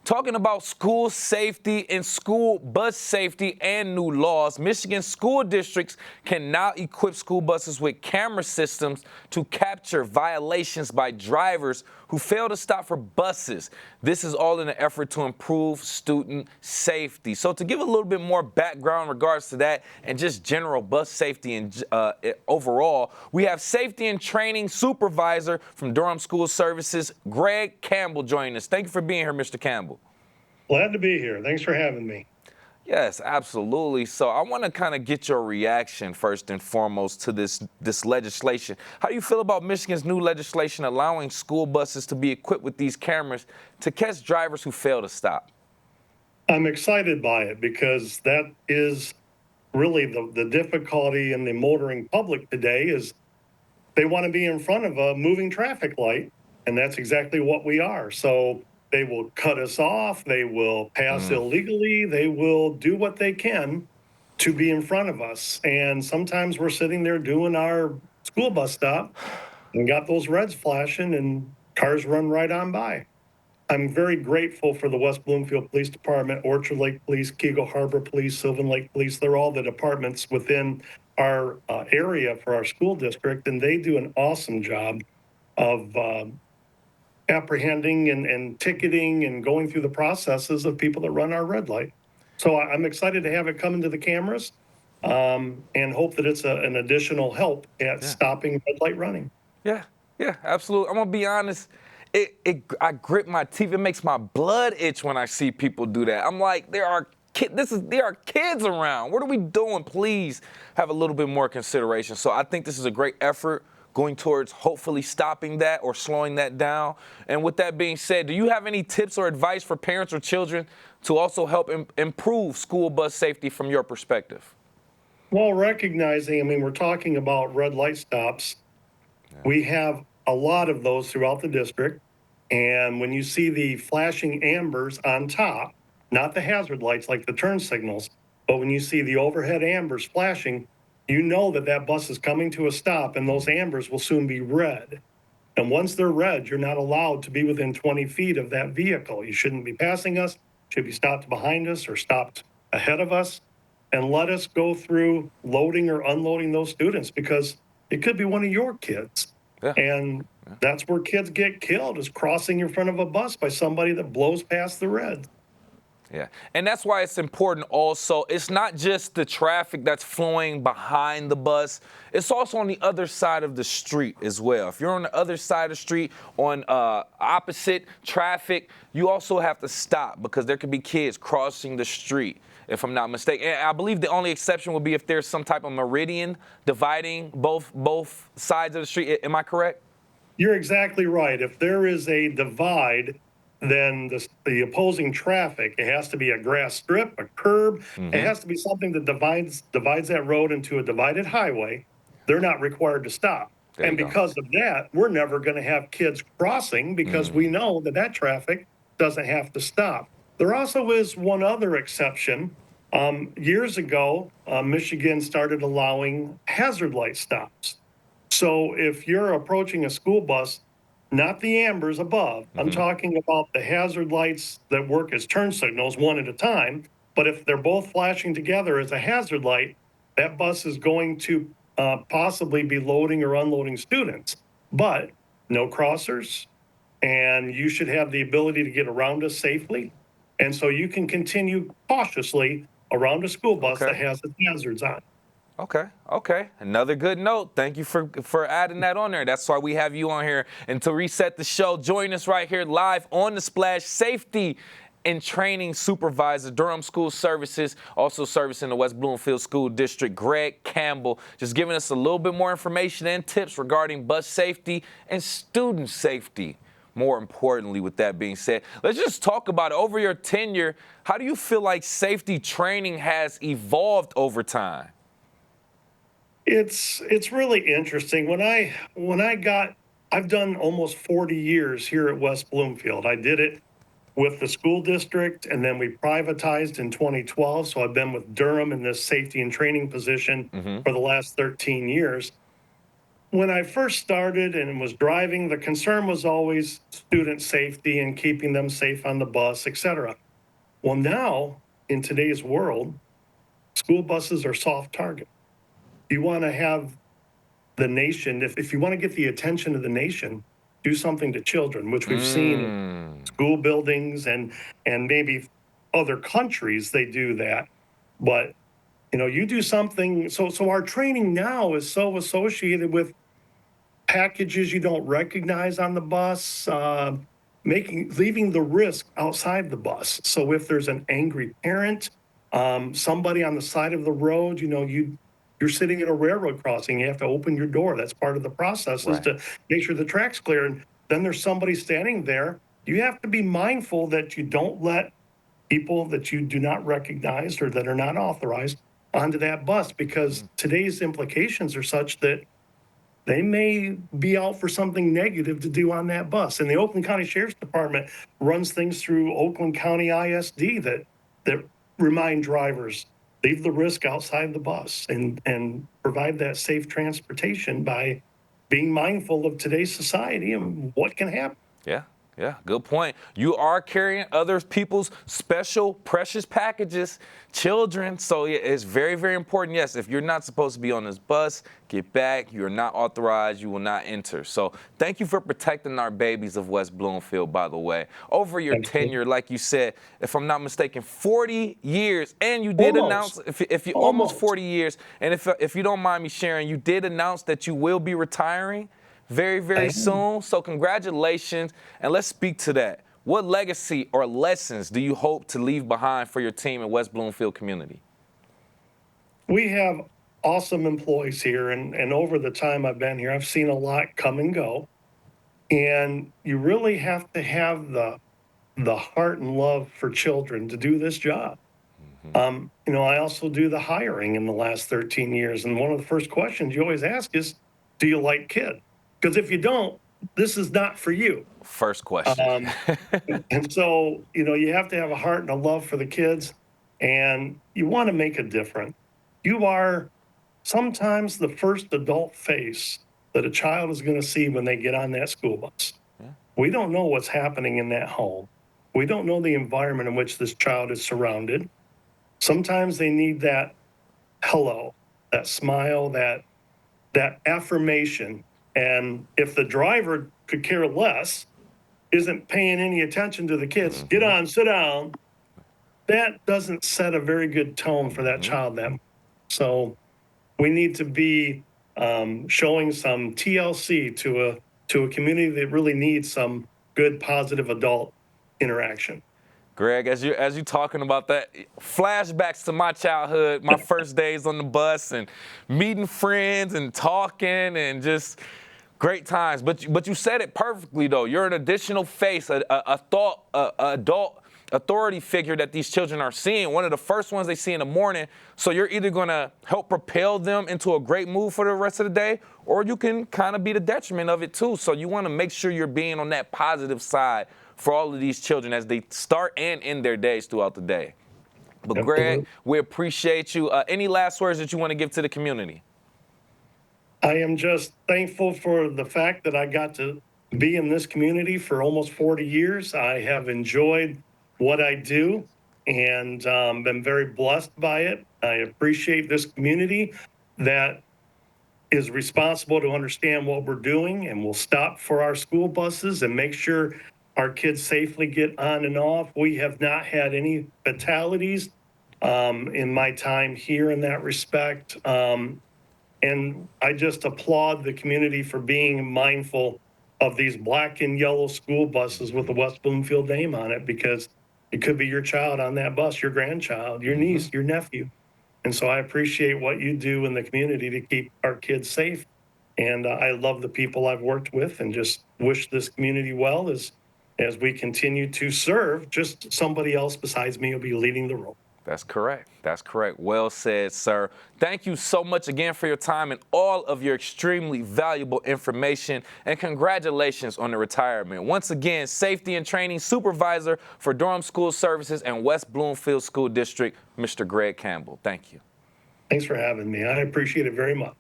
Talking about school safety and school bus safety and new laws, Michigan school districts can now equip school buses with camera systems to capture violations by drivers who fail to stop for buses. This is all in an effort to improve student safety. So to give a little bit more background in regards to that and just general bus safety and overall, we have Safety and Training Supervisor from Durham School Services, Greg Campbell, joining us. Thank you for being here, Mr. Campbell. Glad to be here. Thanks for having me. Yes, absolutely. So I want to kind of get your reaction first and foremost to this legislation. How do you feel about Michigan's new legislation allowing school buses to be equipped with these cameras to catch drivers who fail to stop? I'm excited by it because that is really the difficulty in the motoring public today is they want to be in front of a moving traffic light, and that's exactly what we are. So they will cut us off, they will pass illegally, they will do what they can to be in front of us. And sometimes we're sitting there doing our school bus stop and got those reds flashing and cars run right on by. I'm very grateful for the West Bloomfield Police Department, Orchard Lake Police, Kego Harbor Police, Sylvan Lake Police. They're all the departments within our area for our school district, and they do an awesome job of apprehending and ticketing and going through the processes of people that run our red light. So I'm excited to have it come into the cameras and hope that it's an additional help at stopping red light running. Yeah, absolutely. I'm going to be honest. I grip my teeth. It makes my blood itch when I see people do that. I'm like, there are kids around. What are we doing? Please have a little bit more consideration. So I think this is a great effort going towards hopefully stopping that or slowing that down. And with that being said, do you have any tips or advice for parents or children to also help improve school bus safety from your perspective? Well, recognizing, we're talking about red light stops. We have a lot of those throughout the district. And when you see the flashing ambers on top, not the hazard lights like the turn signals, but when you see the overhead ambers flashing, you know that that bus is coming to a stop and those ambers will soon be red. And once they're red, you're not allowed to be within 20 feet of that vehicle. You shouldn't be passing us, should be stopped behind us or stopped ahead of us, and let us go through loading or unloading those students because it could be one of your kids. And that's where kids get killed, is crossing in front of a bus by somebody that blows past the red. Yeah, and that's why it's important also. It's not just the traffic that's flowing behind the bus. It's also on the other side of the street as well. If you're on the other side of the street on opposite traffic, you also have to stop because there could be kids crossing the street, if I'm not mistaken. And I believe the only exception would be if there's some type of meridian dividing both sides of the street. Am I correct? You're exactly right. If there is a divide, then the opposing traffic, it has to be a grass strip, a curb. It has to be something that divides that road into a divided highway. They're not required to stop. And because of that, we're never going to have kids crossing because we know that traffic doesn't have to stop. There also is one other exception. Years ago, Michigan started allowing hazard light stops. So if you're approaching a school bus, not the ambers above. I'm talking about the hazard lights that work as turn signals one at a time. But if they're both flashing together as a hazard light, that bus is going to possibly be loading or unloading students. But no crossers, and you should have the ability to get around us safely. And so you can continue cautiously around a school bus that has its hazards on. Okay. Another good note. Thank you for adding that on there. That's why we have you on here. And to reset the show, join us right here live on the Splash, Safety and Training Supervisor, Durham School Services, also servicing the West Bloomfield School District, Greg Campbell, just giving us a little bit more information and tips regarding bus safety and student safety. More importantly, with that being said, let's just talk about it. Over your tenure, how do you feel like safety training has evolved over time? It's really interesting. I've done almost 40 years here at West Bloomfield. I did it with the school district, and then we privatized in 2012. So I've been with Durham in this safety and training position for the last 13 years. when I first started and was driving, the concern was always student safety and keeping them safe on the bus, et cetera. Well, now in today's world, school buses are soft targets. You want to have the nation, if you want to get the attention of the nation, do something to children, which we've seen in school buildings and maybe other countries, they do that. But you do something. So our training now is so associated with packages you don't recognize on the bus, leaving the risk outside the bus. So if there's an angry parent, somebody on the side of the road, you're sitting at a railroad crossing, you have to open your door. That's part of the process, is to make sure the track's clear. And then there's somebody standing there. You have to be mindful that you don't let people that you do not recognize or that are not authorized onto that bus, because today's implications are such that they may be out for something negative to do on that bus. And the Oakland County Sheriff's Department runs things through Oakland County ISD that remind drivers, leave the risk outside the bus and provide that safe transportation by being mindful of today's society and what can happen. Yeah, good point. You are carrying other people's special, precious packages, children. So it's very, very important. Yes, if you're not supposed to be on this bus, get back. You're not authorized. You will not enter. So thank you for protecting our babies of West Bloomfield, by the way. Over your tenure, like you said, if I'm not mistaken, 40 years. And you did announce, if you almost 40 years. And if you don't mind me sharing, you did announce that you will be retiring very, very soon. So congratulations, and let's speak to that. What legacy or lessons do you hope to leave behind for your team in West Bloomfield community? We have awesome employees here, and over the time I've been here, I've seen a lot come and go. And you really have to have the heart and love for children to do this job. I also do the hiring in the last 13 years, and one of the first questions you always ask is, do you like kids? Because if you don't, this is not for you. First question. And so, you have to have a heart and a love for the kids, and you want to make a difference. You are sometimes the first adult face that a child is going to see when they get on that school bus. We don't know what's happening in that home. We don't know the environment in which this child is surrounded. Sometimes they need that hello, that smile, that affirmation. And if the driver could care less, isn't paying any attention to the kids, get on, sit down, that doesn't set a very good tone for that child then. So we need to be showing some TLC to a community that really needs some good, positive adult interaction. Greg, as you talking about that, flashbacks to my childhood, my first days on the bus and meeting friends and talking and just great times. But you said it perfectly, though. You're an additional face, a adult authority figure that these children are seeing, one of the first ones they see in the morning. So you're either going to help propel them into a great mood for the rest of the day, or you can kind of be the detriment of it, too. So you want to make sure you're being on that positive side for all of these children as they start and end their days throughout the day. But Greg, we appreciate you. Any last words that you want to give to the community? I am just thankful for the fact that I got to be in this community for almost 40 years. I have enjoyed what I do and been very blessed by it. I appreciate this community that is responsible to understand what we're doing and will stop for our school buses and make sure our kids safely get on and off. We have not had any fatalities in my time here in that respect. And I just applaud the community for being mindful of these black and yellow school buses with the West Bloomfield name on it, because it could be your child on that bus, your grandchild, your niece, your nephew. And so I appreciate what you do in the community to keep our kids safe. And I love the people I've worked with and just wish this community well as we continue to serve. Just somebody else besides me will be leading the role. That's correct. That's correct. Well said, sir. Thank you so much again for your time and all of your extremely valuable information. And congratulations on the retirement. Once again, Safety and Training Supervisor for Durham School Services and West Bloomfield School District, Mr. Greg Campbell. Thank you. Thanks for having me. I appreciate it very much.